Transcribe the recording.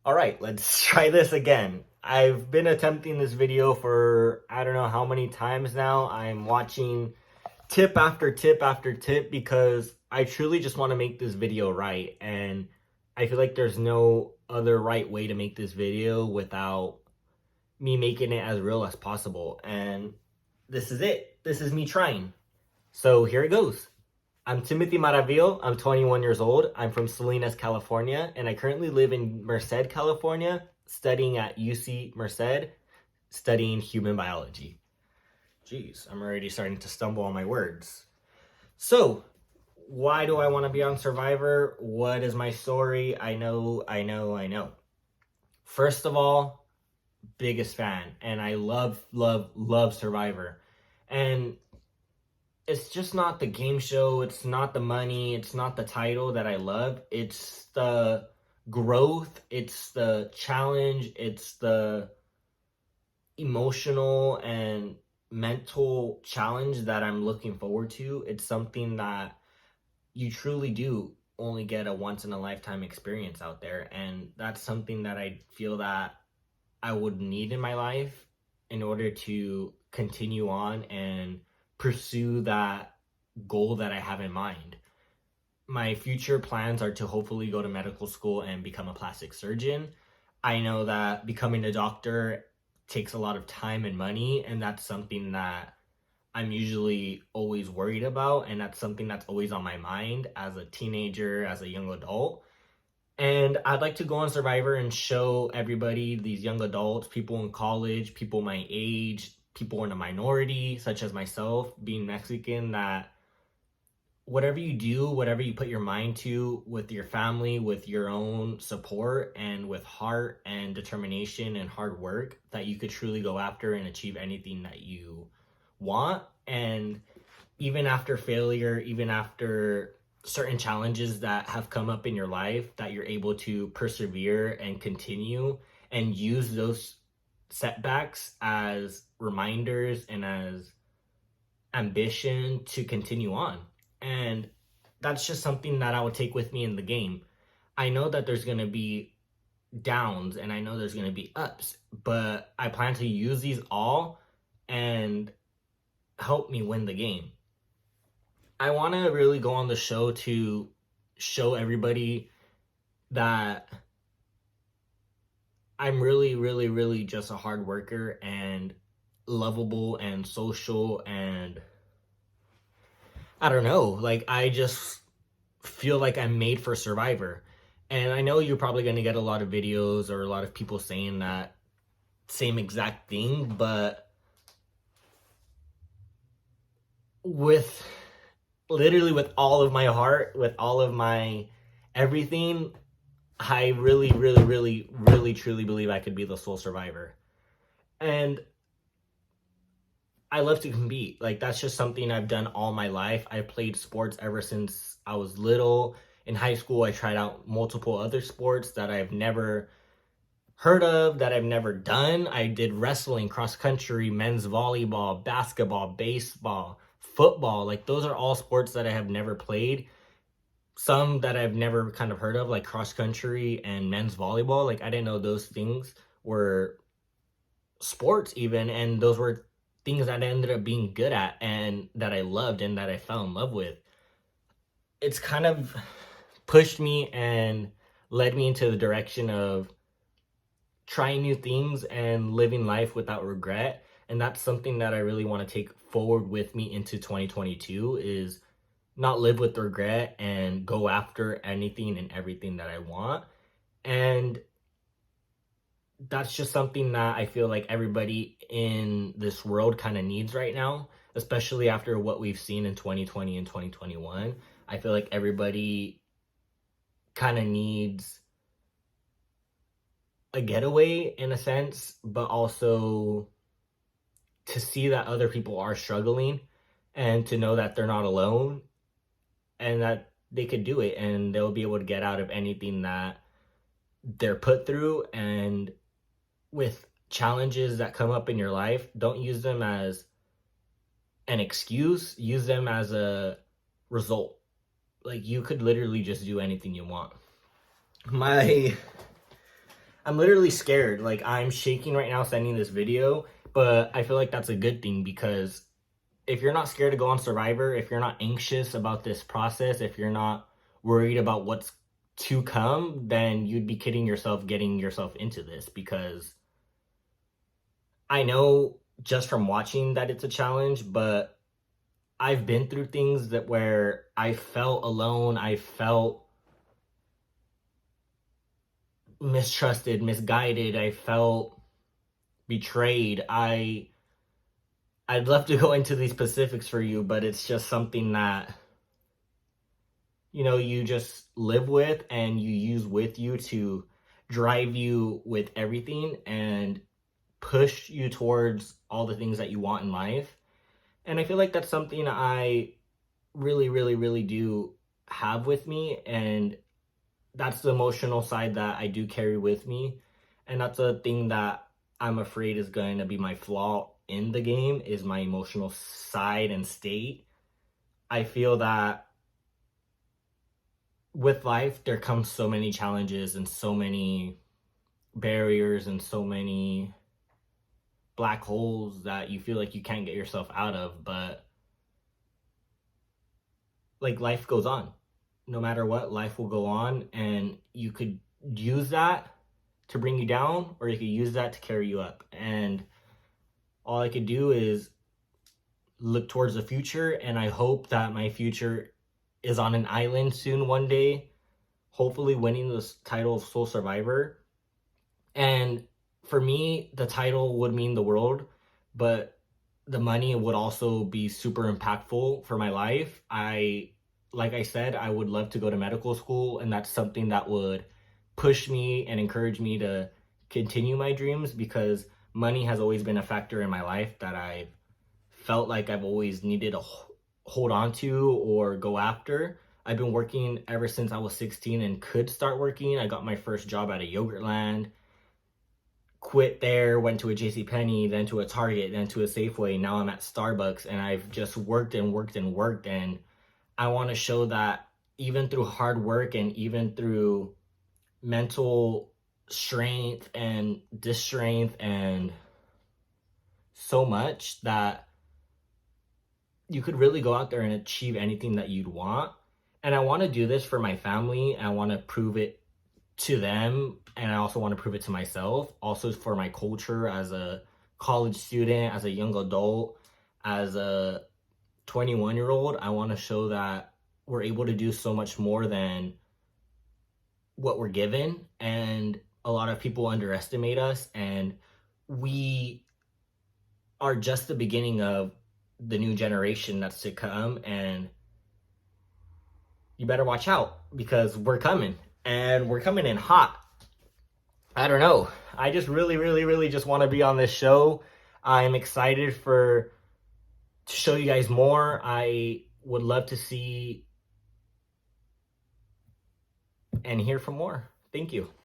All right, let's try this again. I've been attempting this video for I don't know how many times now. I'm watching tip after tip after tip because I truly just want to make this video right. And I feel like there's no other right way to make this video without me making it as real as possible. And this is it. This is me trying. So here it goes. I'm Timothy Maravillo. I'm 21 years old. I'm from Salinas, California, and I currently live in Merced, California, studying at UC Merced, studying human biology. Jeez, I'm already starting to stumble on my words. So, why do I want to be on Survivor? What is my story? I know. First of all, biggest fan, and I love Survivor. And it's just not the game show, it's not the money, it's not the title that I love. It's the growth, it's the challenge, it's the emotional and mental challenge that I'm looking forward to. It's something that you truly do only get a once in a lifetime experience out there, and that's something that I feel that I would need in my life in order to continue on and pursue that goal that I have in mind. My future plans are to hopefully go to medical school and become a plastic surgeon. I know that becoming a doctor takes a lot of time and money, and that's something that I'm usually always worried about, and that's something that's always on my mind as a teenager, as a young adult. And I'd like to go on Survivor and show everybody, these young adults, people in college, people my age, people in a minority, such as myself, being Mexican, that whatever you do, whatever you put your mind to with your family, with your own support, and with heart and determination and hard work, that you could truly go after and achieve anything that you want. And even after failure, even after certain challenges that have come up in your life, that you're able to persevere and continue and use those setbacks as reminders and as ambition to continue on. And that's just something that I would take with me in the game. I know that there's going to be downs and I know there's going to be ups, but I plan to use these all and help me win the game. I want to really go on the show to show everybody that I'm really just a hard worker and lovable and social, and I don't know, like I just feel like I'm made for Survivor. And I know you're probably going to get a lot of videos or a lot of people saying that same exact thing, but with literally with all of my heart, with all of my everything, I really truly believe I could be the sole survivor. And I love to compete. Like, that's just something I've done all my life. I've played sports ever since I was little. In high school, I tried out multiple other sports that I've never heard of, that I've never done. I did wrestling, cross country, men's volleyball, basketball, baseball, football. Like, those are all sports that I have never played. Some that I've never kind of heard of, like cross country and men's volleyball. Like, I didn't know those things were sports even, and those were things that I ended up being good at and that I loved and that I fell in love with. It's kind of pushed me and led me into the direction of trying new things and living life without regret. And that's something that I really want to take forward with me into 2022, is not live with regret and go after anything and everything that I want. And that's just something that I feel like everybody in this world kind of needs right now, especially after what we've seen in 2020 and 2021. I feel like everybody kind of needs a getaway in a sense, but also to see that other people are struggling and to know that they're not alone and that they could do it and they'll be able to get out of anything that they're put through. And with challenges that come up in your life, don't use them as an excuse, use them as a result. Like, you could literally just do anything you want. I'm literally scared. Like, I'm shaking right now sending this video, but I feel like that's a good thing because if you're not scared to go on Survivor, if you're not anxious about this process, if you're not worried about what's to come, then you'd be kidding yourself getting yourself into this, because I know just from watching that it's a challenge, but I've been through things that where I felt alone, I felt mistrusted, misguided, I felt betrayed. I'd love to go into these specifics for you, but it's just something that, you know, you just live with and you use with you to drive you with everything and push you towards all the things that you want in life. And I feel like that's something I really, really, really do have with me. And that's the emotional side that I do carry with me. And that's a thing that I'm afraid is going to be my flaw in the game, is my emotional side and state. I feel that with life, there comes so many challenges and so many barriers and so many black holes that you feel like you can't get yourself out of. But like, life goes on. No matter what, life will go on, and you could use that to bring you down, or you could use that to carry you up. And all I could do is look towards the future, and I hope that my future is on an island soon one day, hopefully winning this title of Sole Survivor. And for me, the title would mean the world, but the money would also be super impactful for my life. Like I said, I would love to go to medical school, and that's something that would push me and encourage me to continue my dreams, because money has always been a factor in my life that I felt like I've always needed to hold on to or go after. I've been working ever since I was 16 and could start working. I got my first job at a Yogurtland, quit there, went to a JCPenney, then to a Target, then to a Safeway. Now I'm at Starbucks, and I've just worked and worked and worked. And I want to show that even through hard work and even through mental strength and disstrength and so much, that you could really go out there and achieve anything that you'd want. And I want to do this for my family. I want to prove it to them, and I also want to prove it to myself, also for my culture as a college student, as a young adult, as a 21-year-old. I want to show that we're able to do so much more than what we're given, and a lot of people underestimate us, and we are just the beginning of the new generation that's to come. And you better watch out, because we're coming, and we're coming in hot. I don't know. I just really, really, really just want to be on this show. I'm excited to show you guys more. I would love to see and hear from more. Thank you.